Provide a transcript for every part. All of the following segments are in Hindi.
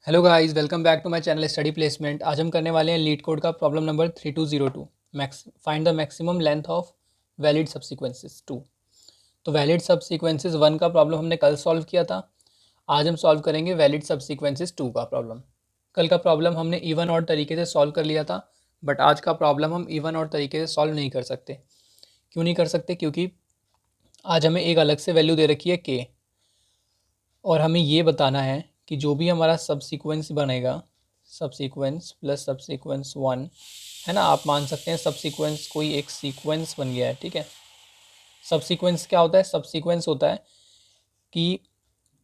Hello guys, welcome back to my channel study placement. आज हम करने वाले हैं लीड कोड का problem number 3202, max find the maximum length of valid subsequences 2। तो वैलिड सबसीक्वेंसेस 1 का प्रॉब्लम हमने कल सॉल्व किया था। आज हम सॉल्व करेंगे वैलिड सबसीक्वेंसेस 2 का प्रॉब्लम। कल का प्रॉब्लम हमने इवन और तरीके से सॉल्व कर लिया था, बट आज का प्रॉब्लम हम इवन और तरीके से सॉल्व नहीं कर सकते। क्यों नहीं कर सकते? क्योंकि आज हमें एक अलग से वैल्यू दे रखी है के, और हमें ये बताना है कि जो भी हमारा सबसीक्वेंस बनेगा, सबसीक्वेंस प्लस सबसीक्वेंस 1 है ना, आप मान सकते हैं सबसीक्वेंस कोई एक सीक्वेंस बन गया है। ठीक है, सबसीक्वेंस क्या होता है? सबसीक्वेंस होता है कि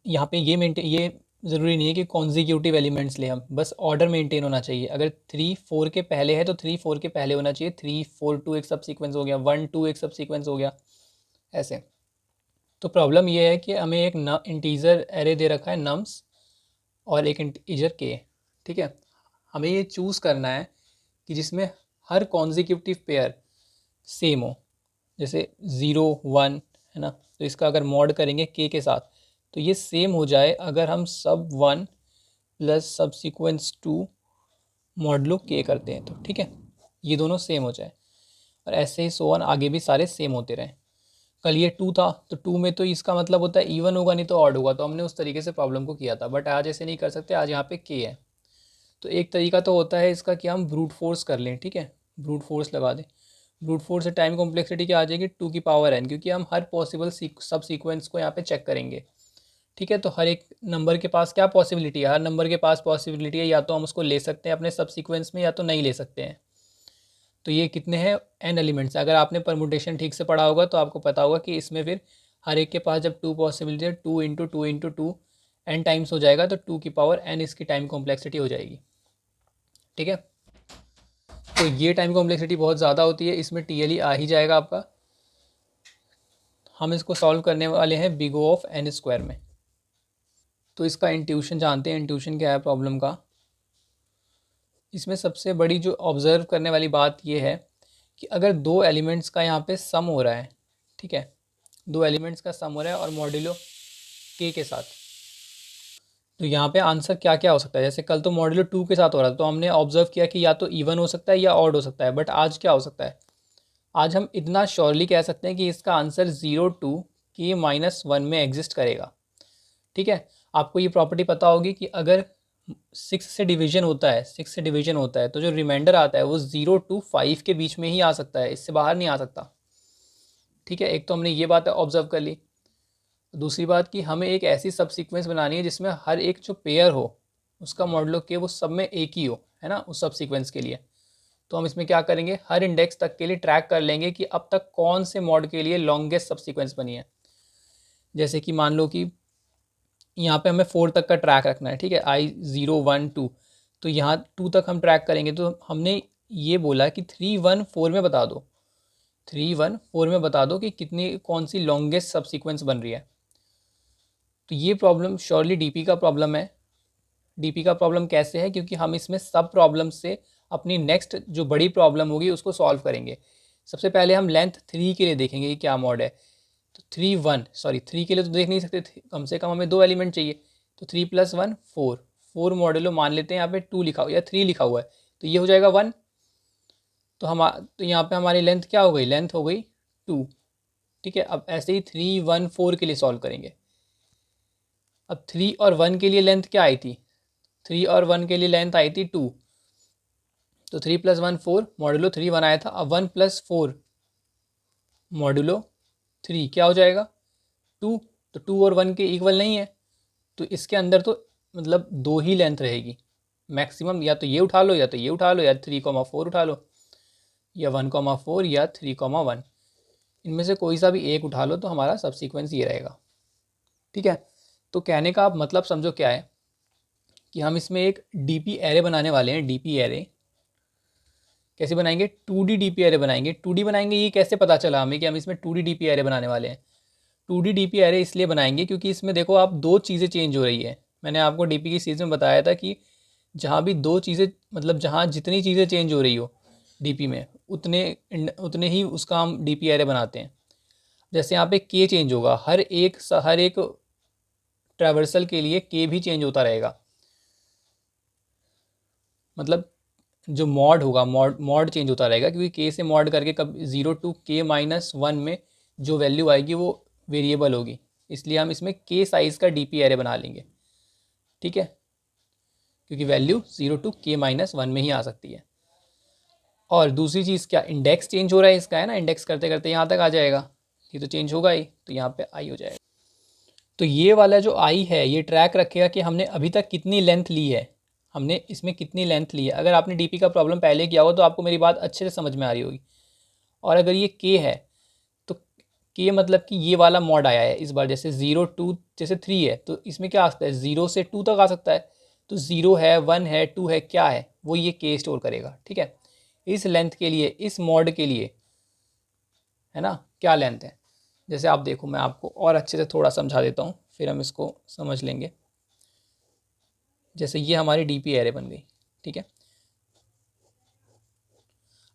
यहाँ पे ये ज़रूरी नहीं है कि कॉन्जिक्यूटिव एलिमेंट्स ले, हम बस ऑर्डर मेंटेन होना चाहिए। अगर 3 4 के पहले है तो 3 4 के पहले होना चाहिए। 3 4 2 एक सबसीक्वेंस हो गया, 1 2 एक सबसीक्वेंस हो गया, ऐसे। तो प्रॉब्लम ये है कि हमें एक इंटीजर एरे दे रखा है नम्स और एक इंटीजर के। ठीक है, हमें ये चूज़ करना है कि जिसमें हर कॉन्जिक्यूटिव पेयर सेम हो, जैसे 0 1 है ना। तो इसका अगर मॉड करेंगे के साथ तो ये सेम हो जाए अगर हम सब 1 प्लस सबसीक्वेंस 2 मॉडलो के करते हैं तो। ठीक है, ये दोनों सेम हो जाए, और ऐसे ही सो वन आगे भी सारे सेम होते रहें। कल ये 2 था तो 2 में तो इसका मतलब होता है इवन होगा नहीं तो ऑड होगा, तो हमने उस तरीके से प्रॉब्लम को किया था। बट आज ऐसे नहीं कर सकते, आज यहाँ पे के है। तो एक तरीका तो होता है इसका कि हम ब्रूट फोर्स कर लें। ठीक है, ब्रूट फोर्स लगा दें। ब्रूट फोर्स से टाइम कॉम्प्लेक्सिटी क्या आ जाएगी? 2 की पावर n, क्योंकि हम हर पॉसिबल सब सीक्वेंस को यहाँ पे चेक करेंगे। ठीक है, तो हर एक नंबर के पास क्या पॉसिबिलिटी है? हर नंबर के पास पॉसिबिलिटी है, या तो हम उसको ले सकते हैं अपने सब सीक्वेंस में या तो नहीं ले सकते हैं। तो ये कितने हैं? n elements. अगर आपने परमुटेशन ठीक से पढ़ा होगा तो आपको पता होगा कि इसमें फिर हर एक के पास जब 2 पॉसिबिलिटी है, 2 × 2 × 2 n टाइम्स हो जाएगा, तो 2 की पावर n इसकी टाइम कॉम्प्लेक्सिटी हो जाएगी। ठीक है, तो ये टाइम कॉम्प्लेक्सिटी बहुत ज़्यादा होती है, इसमें टी आ ही जाएगा आपका। हम इसको सॉल्व करने वाले हैं big O of n square में। तो इसका इंट्यूशन जानते हैं। इंट्यूशन क्या है प्रॉब्लम का? इसमें सबसे बड़ी जो ऑब्ज़र्व करने वाली बात यह है कि अगर दो एलिमेंट्स का यहाँ पे सम हो रहा है, ठीक है, दो एलिमेंट्स का सम हो रहा है और मॉड्यूलो के साथ, तो यहाँ पे आंसर क्या क्या हो सकता है? जैसे कल तो मॉड्यूलो 2 के साथ हो रहा था, तो हमने ऑब्जर्व किया कि या तो इवन हो सकता है या ऑड हो सकता है। बट आज क्या हो सकता है? आज हम इतना श्योरली कह सकते हैं कि इसका आंसर 0 टू k-1 में एग्जिस्ट करेगा। ठीक है, आपको ये प्रॉपर्टी पता होगी कि अगर 6 से डिवीजन होता है, 6 से डिवीजन होता है तो जो रिमाइंडर आता है वो 0 टू 5 के बीच में ही आ सकता है, इससे बाहर नहीं आ सकता। ठीक है, एक तो हमने ये बात ऑब्जर्व कर ली। दूसरी बात कि हमें एक ऐसी सब सीक्वेंस बनानी है जिसमें हर एक जो पेयर हो उसका मॉडलो के वो सब में एक ही हो, है ना, उस सब सीक्वेंस के लिए। तो हम इसमें क्या करेंगे, हर इंडेक्स तक के लिए ट्रैक कर लेंगे कि अब तक कौन से मॉड के लिए लॉन्गेस्ट सब सीक्वेंस बनी है। जैसे कि मान लो कि यहाँ पे हमें 4 तक का ट्रैक रखना है। ठीक है, I0 1 2, तो यहाँ 2 तक हम ट्रैक करेंगे। तो हमने ये बोला कि 3 1 4 में बता दो, 3 1 4 में बता दो कि कितनी कौन सी लॉन्गेस्ट सब सीक्वेंस बन रही है। तो ये प्रॉब्लम श्योरली डीपी का प्रॉब्लम है। डीपी का प्रॉब्लम कैसे है? क्योंकि हम इसमें सब प्रॉब्लम से अपनी नेक्स्ट जो बड़ी प्रॉब्लम होगी उसको सॉल्व करेंगे। सबसे पहले हम लेंथ 3 के लिए देखेंगे कि क्या मॉड है। तो 3 के लिए तो देख नहीं सकते, कम से कम हमें दो एलिमेंट चाहिए। तो 3 + 1 4, 4 मॉडलो मान लेते हैं, यहाँ पे 2 लिखा हुआ या 3 लिखा हुआ है, तो ये हो जाएगा 1। तो यहाँ पे हमारी लेंथ क्या हो गई? लेंथ हो गई 2। ठीक है, अब ऐसे ही 3 1 4 के लिए सॉल्व करेंगे। अब 3 और 1 के लिए लेंथ क्या आई थी? 3 और 1 के लिए लेंथ आई थी 2। तो 3 + 1 4, मॉडुलो 3 1 आया था। अब 1 + 4 मॉडुलो 3 क्या हो जाएगा? 2। तो 2 और 1 के इक्वल नहीं है, तो इसके अंदर तो मतलब दो ही लेंथ रहेगी मैक्सिमम। या तो ये उठा लो या तो ये उठा लो, या 3,4 उठा लो, या 1,4 या 3,1। इनमें से कोई सा भी एक उठा लो तो हमारा सब सीक्वेंस ये रहेगा। ठीक है, तो कहने का आप मतलब समझो क्या है कि हम इसमें एक डीपी एरे बनाने वाले हैं। डीपी एरे कैसे बनाएंगे? 2D डीपी एरे बनाएंगे। 2D बनाएंगे, ये कैसे पता चला हमें कि हम इसमें 2D डीपी एरे बनाने वाले हैं? 2D डीपी एरे इसलिए बनाएंगे क्योंकि इसमें देखो आप दो चीज़ें चेंज हो रही है। मैंने आपको डीपी की सीरीज में बताया था कि जहाँ भी दो चीज़ें, मतलब जहाँ जितनी चीज़ें चेंज हो रही हो डीपी में, उतने ही उसका हम डीपी एरे बनाते हैं। जैसे यहाँ पे के चेंज होगा, हर एक ट्रैवर्सल के लिए के भी चेंज होता रहेगा। मतलब जो मॉड होगा, मॉड चेंज होता रहेगा, क्योंकि के से मॉड करके कब 0 टू k-1 में जो वैल्यू आएगी वो वेरिएबल होगी, इसलिए हम इसमें के साइज़ का डीपी एरे बना लेंगे, ठीक है, क्योंकि वैल्यू 0 टू k-1 में ही आ सकती है। और दूसरी चीज़ क्या, इंडेक्स चेंज हो रहा है इसका, है ना, इंडेक्स करते करते यहाँ तक आ जाएगा, ये तो चेंज होगा ही, तो यहाँ पे आई हो जाएगा। तो ये वाला जो आई है ये ट्रैक रखेगा कि हमने अभी तक कितनी लेंथ ली है, हमने इसमें कितनी लेंथ ली है। अगर आपने डीपी का प्रॉब्लम पहले किया हो तो आपको मेरी बात अच्छे से समझ में आ रही होगी। और अगर ये के है तो के मतलब कि ये वाला मॉड आया है इस बार, जैसे 0 2 जैसे 3 है तो इसमें क्या आ सकता है, 0 से 2 तक आ सकता है, तो 0 है, 1 है, 2 है, क्या है वो ये के स्टोर करेगा, ठीक है। इस लेंथ के लिए, इस मॉड के लिए, है ना, क्या लेंथ है, जैसे आप देखो मैं आपको और अच्छे से थोड़ा समझा देता हूँ, फिर हम इसको समझ लेंगे। जैसे ये हमारी डीपी एरे बन गई, ठीक है।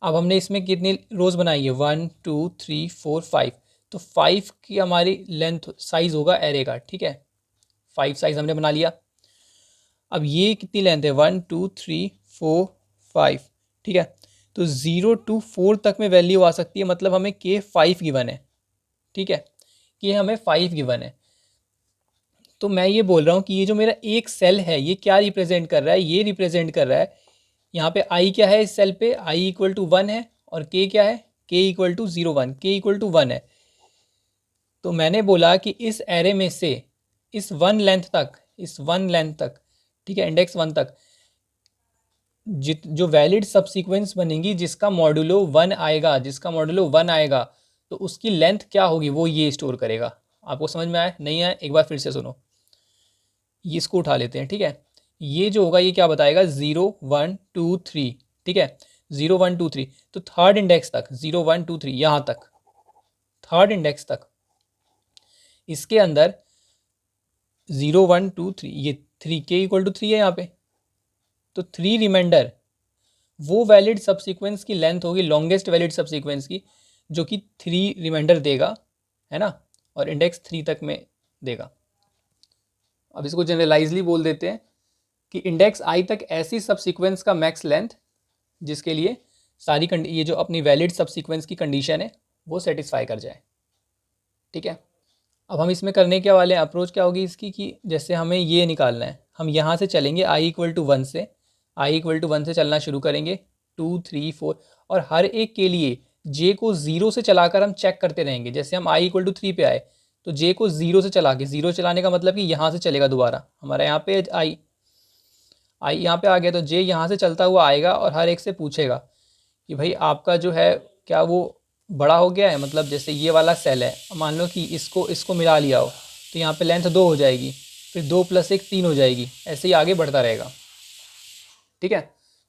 अब हमने इसमें कितनी रोज़ बनाई है, 1 2 3 4 5, तो 5 की हमारी लेंथ साइज़ होगा एरे का, ठीक है। 5 साइज़ हमने बना लिया। अब ये कितनी लेंथ है, 1 2 3 4 5, ठीक है। तो 0 टू 4 तक में वैल्यू आ सकती है, मतलब हमें के 5 गिवन है, ठीक है, कि हमें 5 गिवन है। तो मैं ये बोल रहा हूँ कि ये जो मेरा एक सेल है ये क्या रिप्रेजेंट कर रहा है, ये रिप्रेजेंट कर रहा है, यहाँ पे आई क्या है, इस सेल पे आई इक्वल टू 1 है, और के क्या है, के इक्वल टू 0 1, के इक्वल टू 1 है। तो मैंने बोला कि इस एरे में से इस वन लेंथ तक, इस वन लेंथ तक, ठीक है, इंडेक्स 1 तक जो वैलिड सबसीक्वेंस बनेगी जिसका मॉड्यूलो 1 आएगा, जिसका मॉड्यूलो 1 आएगा, तो उसकी लेंथ क्या होगी वो ये स्टोर करेगा। आपको समझ में आया, नहीं आया, एक बार फिर से सुनो, ये इसको उठा लेते हैं, ठीक है। ये जो होगा ये क्या बताएगा, 0 1 2 3, ठीक है, 0 1 2 3, तो थर्ड इंडेक्स तक 0 1 2 3 यहाँ तक, थर्ड इंडेक्स तक इसके अंदर 0 1 2 3, ये 3 के इक्वल टू 3 है यहाँ पे, तो 3 रिमाइंडर वो वैलिड सबसीक्वेंस की लेंथ होगी, लॉन्गेस्ट वैलिड सबसीक्वेंस की, जो कि 3 रिमाइंडर देगा, है ना, और इंडेक्स 3 तक में देगा। अब इसको जनरलाइजली बोल देते हैं कि इंडेक्स आई तक ऐसी सबसीक्वेंस का मैक्स लेंथ जिसके लिए सारी ये जो अपनी वैलिड सबसीक्वेंस की कंडीशन है वो सेटिस्फाई कर जाए, ठीक है। अब हम इसमें करने क्या वाले हैं, अप्रोच क्या होगी इसकी, कि जैसे हमें ये निकालना है, हम यहाँ से चलेंगे आई इक्वल टू 1 से, आई इक्वल टू 1 से चलना शुरू करेंगे, 2 3 4, और हर एक के लिए जे को 0 से चलाकर हम चेक करते रहेंगे। जैसे हम आई इक्वल टू 3 पे आए तो जे को 0 से चला के, 0 चलाने का मतलब कि यहाँ से चलेगा दोबारा, हमारा यहाँ पे आई यहाँ पे आ गया, तो जे यहाँ से चलता हुआ आएगा और हर एक से पूछेगा कि भाई आपका जो है क्या वो बड़ा हो गया है, मतलब जैसे ये वाला सेल है, मान लो कि इसको इसको मिला लिया हो, तो यहाँ पे लेंथ 2 हो जाएगी, फिर 2 + 1 3 हो जाएगी, ऐसे ही आगे बढ़ता रहेगा, ठीक है।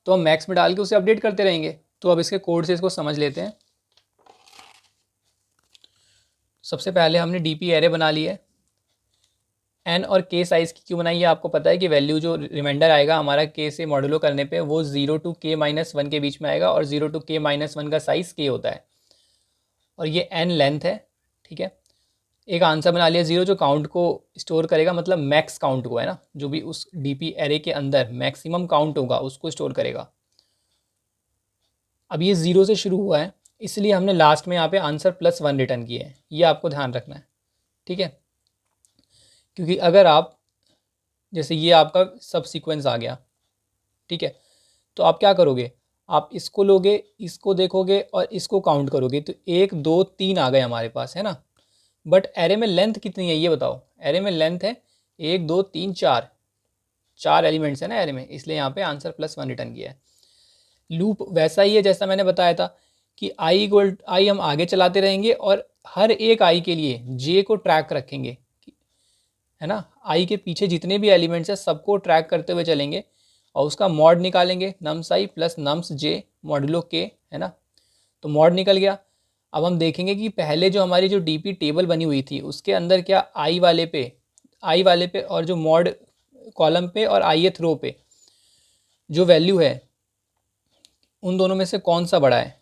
तो हम मैक्स में डाल के उसे अपडेट करते रहेंगे। तो अब इसके कोड से इसको समझ लेते हैं। सबसे पहले हमने डीपी एरे बना ली है। एन और के साइज़ की क्यों बनाई है, आपको पता है कि वैल्यू जो रिमाइंडर आएगा हमारा के से मॉडुलो करने पे वो 0 टू k-1 के बीच में आएगा, और 0 टू k-1 का साइज़ के होता है, और ये एन लेंथ है, ठीक है। एक आंसर बना लिया 0 जो काउंट को स्टोर करेगा, मतलब मैक्स काउंट को, है ना, जो भी उस डीपी एरे के अंदर मैक्सिमम काउंट होगा उसको स्टोर करेगा। अब ये 0 से शुरू हुआ है, इसलिए हमने लास्ट में यहाँ पे आंसर +1 रिटर्न किया है, ये आपको ध्यान रखना है, ठीक है। क्योंकि अगर आप, जैसे ये आपका सब सीक्वेंस आ गया, ठीक है, तो आप क्या करोगे, आप इसको लोगे, इसको देखोगे और इसको काउंट करोगे, तो 1 2 3 आ गए हमारे पास, है ना। बट एरे में लेंथ कितनी है ये बताओ, एरे में लेंथ है 1 2 3 4, 4 एलिमेंट्स है ना एरे में, इसलिए यहाँ पे आंसर +1 रिटर्न किया है। लूप वैसा ही है जैसा मैंने बताया था कि आई हम आगे चलाते रहेंगे और हर एक आई के लिए जे को ट्रैक रखेंगे, है ना, आई के पीछे जितने भी एलिमेंट्स हैं सबको ट्रैक करते हुए चलेंगे और उसका मॉड निकालेंगे, नम्स आई प्लस नम्स जे मॉडुलो के, है ना। तो मॉड निकल गया। अब हम देखेंगे कि पहले जो हमारी जो डीपी टेबल बनी हुई थी उसके अंदर क्या आई वाले पे और जो मॉड कॉलम पे और ith रो पे जो वैल्यू है उन दोनों में से कौन सा बड़ा है,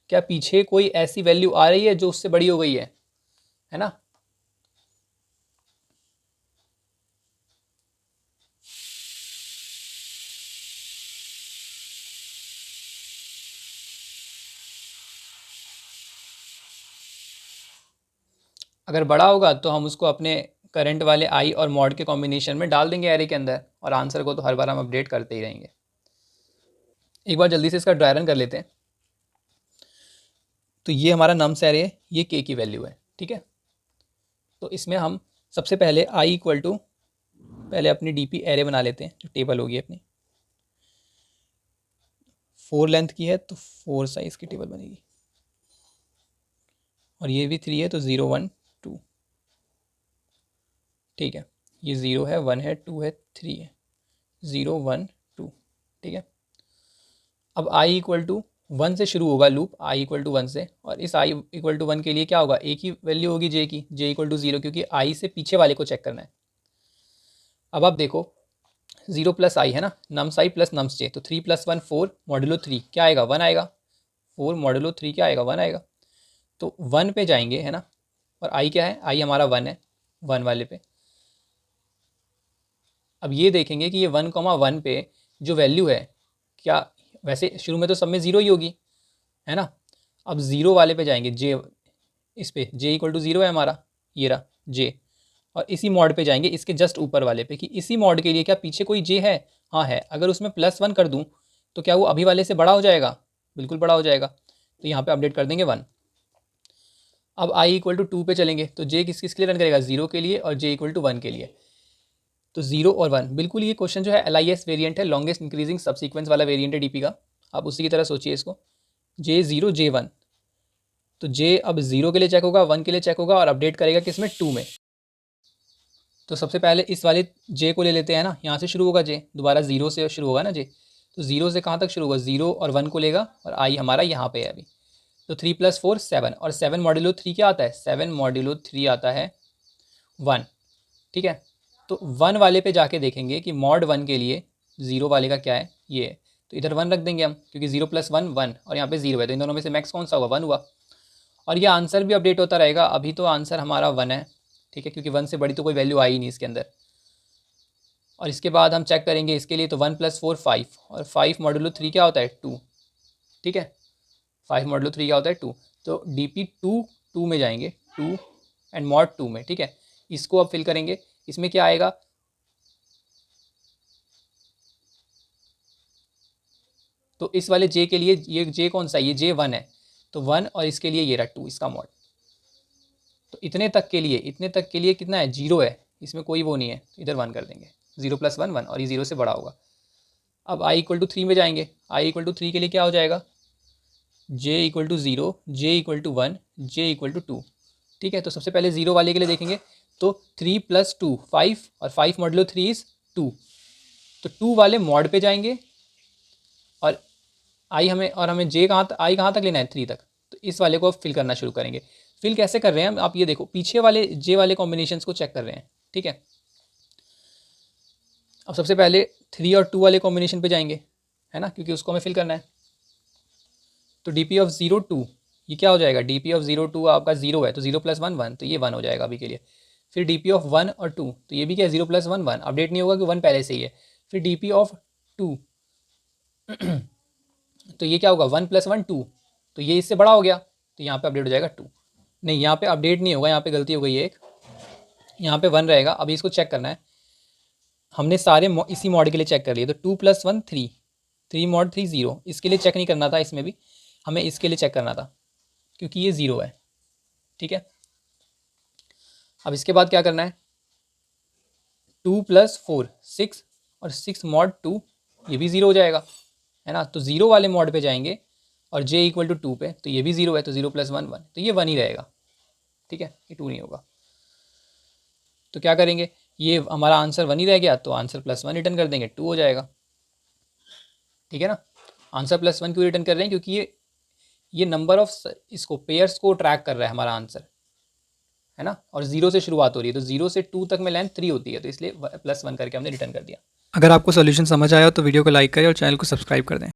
क्या पीछे कोई ऐसी वैल्यू आ रही है जो उससे बड़ी हो गई है ना। अगर बड़ा होगा तो हम उसको अपने करंट वाले आई और मॉड के कॉम्बिनेशन में डाल देंगे एरे के अंदर, और आंसर को तो हर बार हम अपडेट करते ही रहेंगे। एक बार जल्दी से इसका ड्राई रन कर लेते हैं। तो ये हमारा नम्स एरे है, ये के की वैल्यू है, ठीक है। तो इसमें हम सबसे पहले आई इक्वल टू, पहले अपनी डीपी एरे बना लेते हैं, जो टेबल होगी अपनी 4 लेंथ की है तो 4 साइज की टेबल बनेगी, और ये भी 3 है तो 0 1 2, ठीक है। ये 0 है, 1 है, 2 है, 3 है, 0 1 2, ठीक है। अब i इक्वल टू 1 से शुरू होगा लूप, i इक्वल टू 1 से, और इस i इक्वल टू 1 के लिए क्या होगा, एक ही वैल्यू होगी j की, j इक्वल टू 0, क्योंकि i से पीछे वाले को चेक करना है। अब आप देखो 0 प्लस आई है ना, नम्स आई प्लस नम्स जे, तो 3 + 1 4 मॉडुलो 3 क्या आएगा, 1 आएगा। 4 मॉडुलो 3 क्या आएगा, 1 आएगा। तो 1 पे जाएंगे है ना, और आई क्या है, आई हमारा 1 है, 1 वाले पे। अब ये देखेंगे कि ये 1,1 पे जो वैल्यू है, क्या वैसे शुरू में तो सब में 0 ही होगी, है ना। अब 0 वाले पे जाएंगे, जे इस पे j इक्वल टू 0 है हमारा, ये रहा j, और इसी मॉड पे जाएंगे इसके जस्ट ऊपर वाले पे, कि इसी मॉड के लिए क्या पीछे कोई j है, हाँ है। अगर उसमें +1 कर दूँ तो क्या वो अभी वाले से बड़ा हो जाएगा, बिल्कुल बड़ा हो जाएगा। तो यहाँ पे अपडेट कर देंगे 1। अब i इक्वल टू 2 पे चलेंगे, तो j किस किस के लिए रन करेगा, 0 के लिए, और j इक्वल टू 1 के लिए। तो 0 और 1, बिल्कुल ये क्वेश्चन जो है LIS वेरिएंट है, लॉन्गेस्ट इंक्रीजिंग सबसीक्वेंस वाला वेरिएंट है डीपी का। आप उसी की तरह सोचिए इसको, J0 J1, तो j अब 0 के लिए चेक होगा, 1 के लिए चेक होगा, और अपडेट करेगा किसमें, 2 में। तो सबसे पहले इस वाले j को ले लेते हैं ना, यहाँ से शुरू होगा j, दोबारा 0 से शुरू होगा ना j, तो 0 से कहाँ तक शुरू होगा, 0 और 1 को लेगा, और i हमारा यहाँ पे है अभी। तो 3 + 4 7, और 7 मॉड्यूलो 3 क्या आता है, 7 मॉड्यूलो 3 आता है 1, ठीक है। तो 1 वाले पे जाके देखेंगे कि मॉड 1 के लिए 0 वाले का क्या है, ये है। तो इधर 1 रख देंगे हम, क्योंकि 0 + 1 1, और यहाँ पे 0 है, तो इन दोनों में से मैक्स कौन सा हुआ, 1 हुआ। और ये आंसर भी अपडेट होता रहेगा। अभी तो आंसर हमारा 1 है, ठीक है, क्योंकि 1 से बड़ी तो कोई वैल्यू आई नहीं इसके अंदर। और इसके बाद हम चेक करेंगे इसके लिए, तो 1 + 4 5, और 5 मॉडुलो 3 क्या होता है, 2, ठीक है। 5 मॉडुलो 3 क्या होता है, 2। तो DP 2 में जाएंगे, 2 एंड मॉड 2 में, ठीक है। इसको अब फिल करेंगे, इसमें क्या आएगा, तो इस वाले j के लिए ये j कौन सा है, ये J1 है, तो 1, और इसके लिए ये रहा 2 इसका मॉड। तो इतने तक के लिए कितना है, 0 है, इसमें कोई वो नहीं है, इधर 1 कर देंगे, 0 + 1 1, और ये 0 से बड़ा होगा। अब i इक्वल टू 3 में जाएंगे, i इक्वल टू 3 के लिए क्या हो जाएगा, j equal to 0, j equal to 1, j equal to 2, ठीक है। तो सबसे पहले 0 वाले के लिए देखेंगे, तो 3 + 2 5, और 5 मॉडुलो 3 इज़ 2, तो 2 वाले मॉड पे जाएंगे, और हमें j i कहाँ तक लेना है, 3 तक। तो इस वाले को फिल करना शुरू करेंगे। फिल कैसे कर रहे हैं आप, ये देखो पीछे वाले j वाले कॉम्बिनेशंस को चेक कर रहे हैं, ठीक है। अब सबसे पहले 3 और 2 वाले कॉम्बिनेशन पे जाएंगे, है ना, क्योंकि उसको हमें फिल करना है। तो DP ऑफ 0 2, ये क्या हो जाएगा, DP ऑफ 0 2 आपका 0 है, तो 0 + 1 1, तो ये 1 हो जाएगा अभी के लिए। फिर DP ऑफ 1 और 2, तो ये भी क्या है, 0 + 1 1, अपडेट नहीं होगा कि 1 पहले से ही है। फिर DP ऑफ 2, तो ये क्या होगा, 1 + 1 2, तो ये इससे बड़ा हो गया, तो यहाँ पे अपडेट हो जाएगा 2। नहीं, यहाँ पे अपडेट नहीं होगा, यहाँ पे गलती हो गई है एक, यहाँ पे 1 रहेगा। अभी इसको चेक करना है, हमने सारे इसी मॉड के लिए चेक कर लिए, तो 2 + 1 3, 3 मॉड 3 0, इसके लिए चेक नहीं करना था, इसमें भी हमें इसके लिए चेक करना था, क्योंकि ये 0 है, ठीक है। अब इसके बाद क्या करना है, 2 + 4 6, और 6 मॉड 2, ये भी 0 हो जाएगा, है ना। तो 0 वाले मॉड पे जाएंगे, और j इक्वल टू 2 पे, तो ये भी 0 है, तो 0 + 1 1, तो ये 1 ही रहेगा, ठीक है, ये 2 नहीं होगा। तो क्या करेंगे, ये हमारा आंसर 1 ही रह गया, तो आंसर +1 रिटर्न कर देंगे, 2 हो जाएगा, ठीक है ना। आंसर +1 क्यों रिटर्न कर रहे हैं, क्योंकि ये नंबर ऑफ इसको पेयर्स को ट्रैक कर रहा है हमारा आंसर, है ना, और 0 से शुरुआत हो रही है, तो 0 से 2 तक में लेंथ 3 होती है, तो इसलिए +1 करके हमने रिटर्न कर दिया। अगर आपको सॉल्यूशन समझ आया हो तो वीडियो को लाइक करें और चैनल को सब्सक्राइब कर दें।